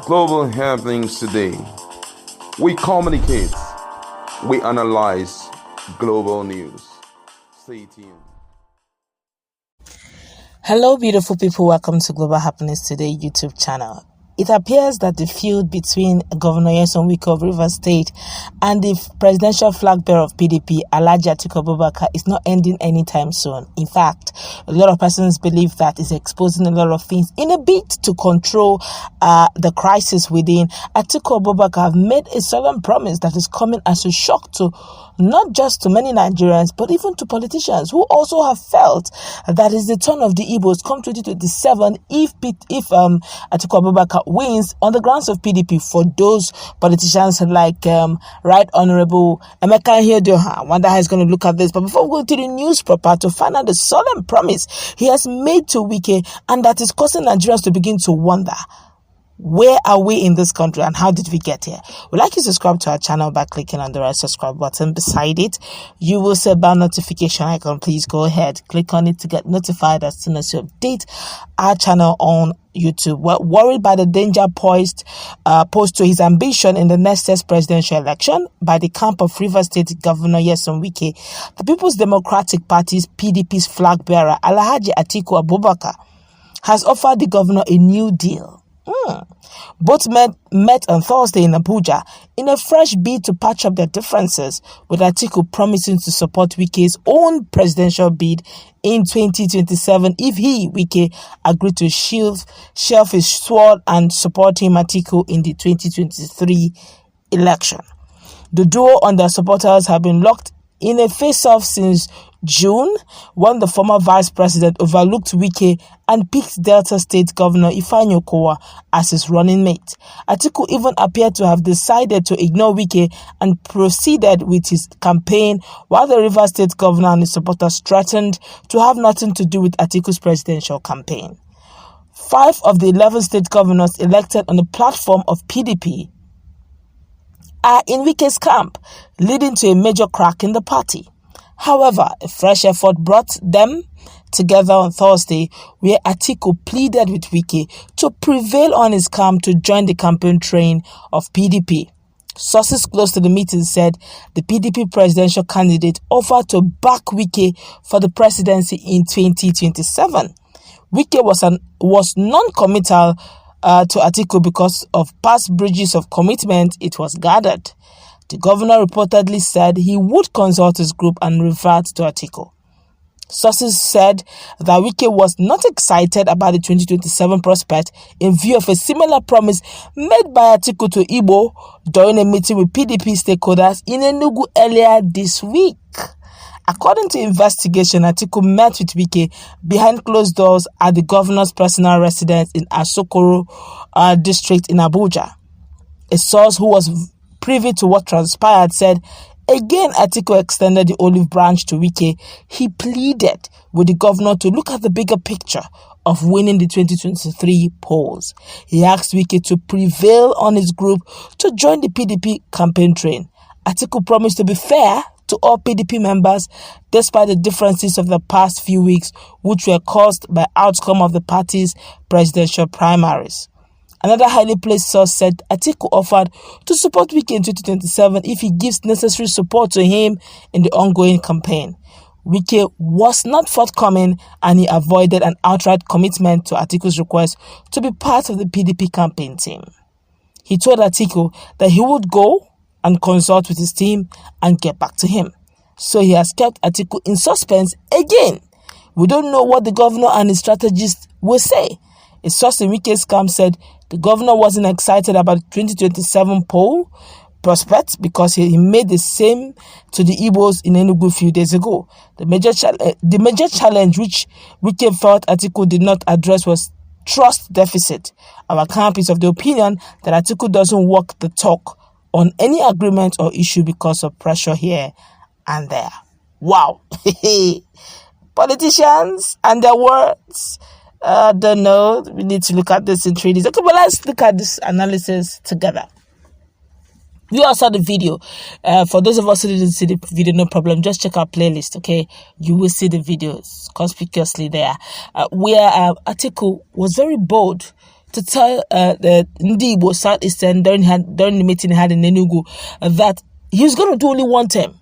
global happenings today. We communicate, we analyze global news. Stay tuned. Hello, beautiful people. Welcome to Global Happenings Today YouTube channel. It appears that the feud between Governor Nyesom Wike of Rivers State and the presidential flag bearer of PDP, Alhaji Atiku Abubakar, is not ending anytime soon. In fact, a lot of persons believe that it's exposing a lot of things in a bid to control the crisis within. Atiku Abubakar have made a solemn promise that is coming as a shock to not just to many Nigerians, but even to politicians who also have felt that is the turn of the Igbos come 2027 if Atiku Abubakar wins on the grounds of PDP. For those politicians like Right Honorable Emeka Ihedioha, I wonder how he's going to look at this. But before we go to the news proper, to find out the solemn promise he has made to Wike, and that is causing Nigerians to begin to wonder, where are we in this country and how did we get here? We'd like you to subscribe to our channel by clicking on the red subscribe button. Beside it, you will see a bell notification icon. Please go ahead, click on it to get notified as soon as you update our channel on YouTube. We're worried by the danger posed to his ambition in the next year's presidential election by the camp of Rivers State Governor Nyesom Wike. The People's Democratic Party's PDP's flag bearer, Alhaji Atiku Abubakar, has offered the governor a new deal. Both met on Thursday in Abuja in a fresh bid to patch up their differences, with Atiku promising to support Wike's own presidential bid in 2027 if he, Wike, agreed to shelf his sword and support him, Atiku, in the 2023 election. The duo and their supporters have been locked in a face-off since June, when the former vice president overlooked Wike and picked Delta State Governor Ifeanyi Okowa as his running mate. Atiku even appeared to have decided to ignore Wike and proceeded with his campaign, while the Rivers State Governor and his supporters threatened to have nothing to do with Atiku's presidential campaign. 5 of the 11 state governors elected on the platform of PDP are in Wike's camp, leading to a major crack in the party. However, a fresh effort brought them together on Thursday, where Atiku pleaded with Wike to prevail on his camp to join the campaign train of PDP. Sources close to the meeting said the PDP presidential candidate offered to back Wike for the presidency in 2027. Wike was non-committal to Atiku because of past breaches of commitment, it was gathered. The governor reportedly said he would consult his group and revert to Atiku. Sources said that Wike was not excited about the 2027 prospect in view of a similar promise made by Atiku to Igbo during a meeting with PDP stakeholders in Enugu earlier this week. According to investigation, Atiku met with Wike behind closed doors at the governor's personal residence in Asokoro district in Abuja. A source who was privy to what transpired said, again, Atiku extended the olive branch to Wike. He pleaded with the governor to look at the bigger picture of winning the 2023 polls. He asked Wike to prevail on his group to join the PDP campaign train. Atiku promised to be fair to all PDP members, despite the differences of the past few weeks, which were caused by outcome of the party's presidential primaries. Another highly placed source said Atiku offered to support Wike in 2027 if he gives necessary support to him in the ongoing campaign. Wike was not forthcoming, and he avoided an outright commitment to Atiku's request to be part of the PDP campaign team. He told Atiku that he would go and consult with his team and get back to him. So he has kept Atiku in suspense again. We don't know what the governor and his strategists will say. A source in Wike's camp said the governor wasn't excited about the 2027 poll prospects because he made the same to the Igbos in Enugu a few days ago. The major challenge which Wike felt Atiku did not address was trust deficit. Our camp is of the opinion that Atiku doesn't walk the talk on any agreement or issue because of pressure here and there. Wow. Politicians and their words. Don't know. We need to look at this in 3D. Okay, but let's look at this analysis together. You all saw the video. For those of us who didn't see the video, no problem. Just check our playlist, okay? You will see the videos conspicuously there. Where Atiku was very bold to tell the Ndibo Southeastern during the meeting he had in Enugu that he was going to do only one term.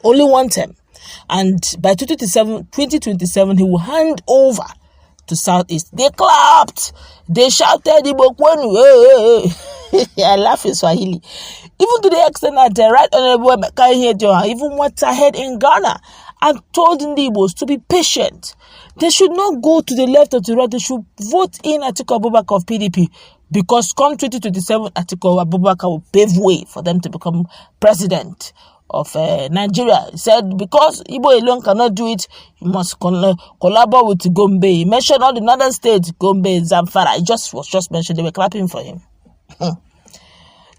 Only one term. And by 2027, he will hand over to Southeast. They clapped. They shouted, I laugh in Swahili. Even to the extent that the Right Honorable Mekahi even went ahead in Ghana and told Ndibos to be patient. They should not go to the left or to the right. They should vote in Atiku Abubakar of PDP, because come 2027, Atiku Abubakar will pave way for them to become president of Nigeria. He said because Igbo alone cannot do it, you must collaborate with Gombe. He mentioned all the northern states, Gombe, Zamfara. He was just mentioned. They were clapping for him.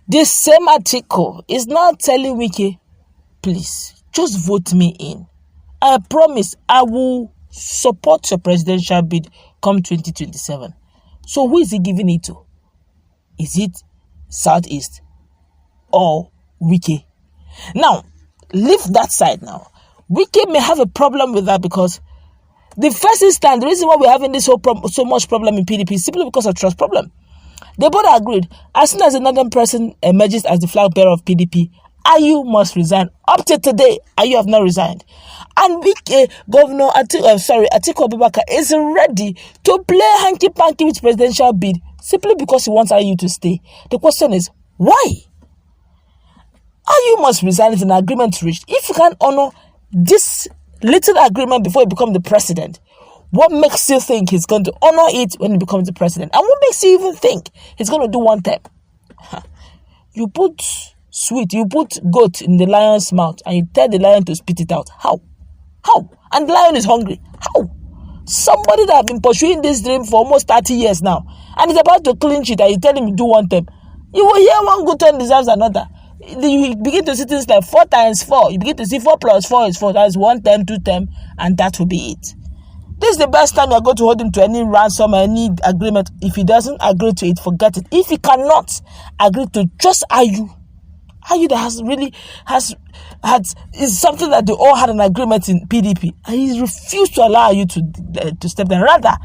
This same Atiku is now telling Wike, please, just vote me in. I promise I will support your presidential bid come 2027. So who is he giving it to? Is it Southeast or Wike? Now, leave that side now. Wike may have a problem with that, because the first instance, the reason why we're having this so much problem in PDP is simply because of trust problem. They both agreed. As soon as another person emerges as the flag bearer of PDP, Ayu must resign. Up to today, Ayu have not resigned. And Governor Atiku Abubakar is ready to play hanky-panky with presidential bid simply because he wants Ayu to stay. The question is, why? Ayu must resign is an agreement reached. If you can honor this little agreement before you become the president, what makes you think he's going to honor it when he becomes the president? And what makes you even think he's going to do one term? You put goat in the lion's mouth and you tell the lion to spit it out. How? And the lion is hungry. How? Somebody that has been pursuing this dream for almost 30 years now, and is about to clinch it, and you tell him to do one term. You will hear one good turn deserves another. You begin to see things like 4 times 4. You begin to see 4 plus 4 is 4. That's 1 term, 2 term, and that will be it. This is the best time you're going to hold him to any ransom or any agreement. If he doesn't agree to it, forget it. If he cannot agree to just Ayu that is something that they all had an agreement in PDP, and he refused to allow you to step down. Rather,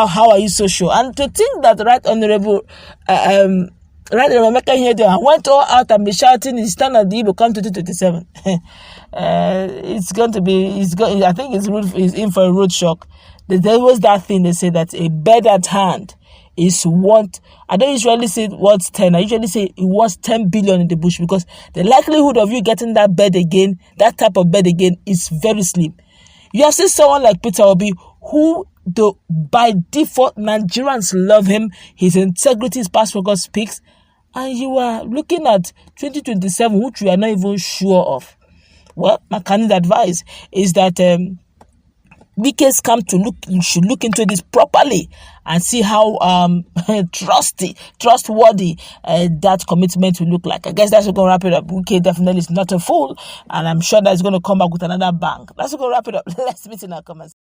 how are you so sure? And to think that the Right Honorable Mekahi went all out and be shouting his stand at the Igbo come 2027. It's going to be. I think he's in for a road shock. There was that thing they say that a bird at hand is what. I don't usually say what's 10. I usually say it was 10 billion in the bush, because the likelihood of you getting that bird again, that type of bird again, is very slim. You have seen someone like Peter Obi, who by default Nigerians love him. His integrity, his past record speaks. And you are looking at 2027, which we are not even sure of. Well, my candid advice is that Wike's come to look. You should look into this properly and see how trustworthy that commitment will look like. I guess that's going to wrap it up. Wike definitely is not a fool, and I'm sure that's going to come back with another bang. That's going to wrap it up. Let's meet in our comments.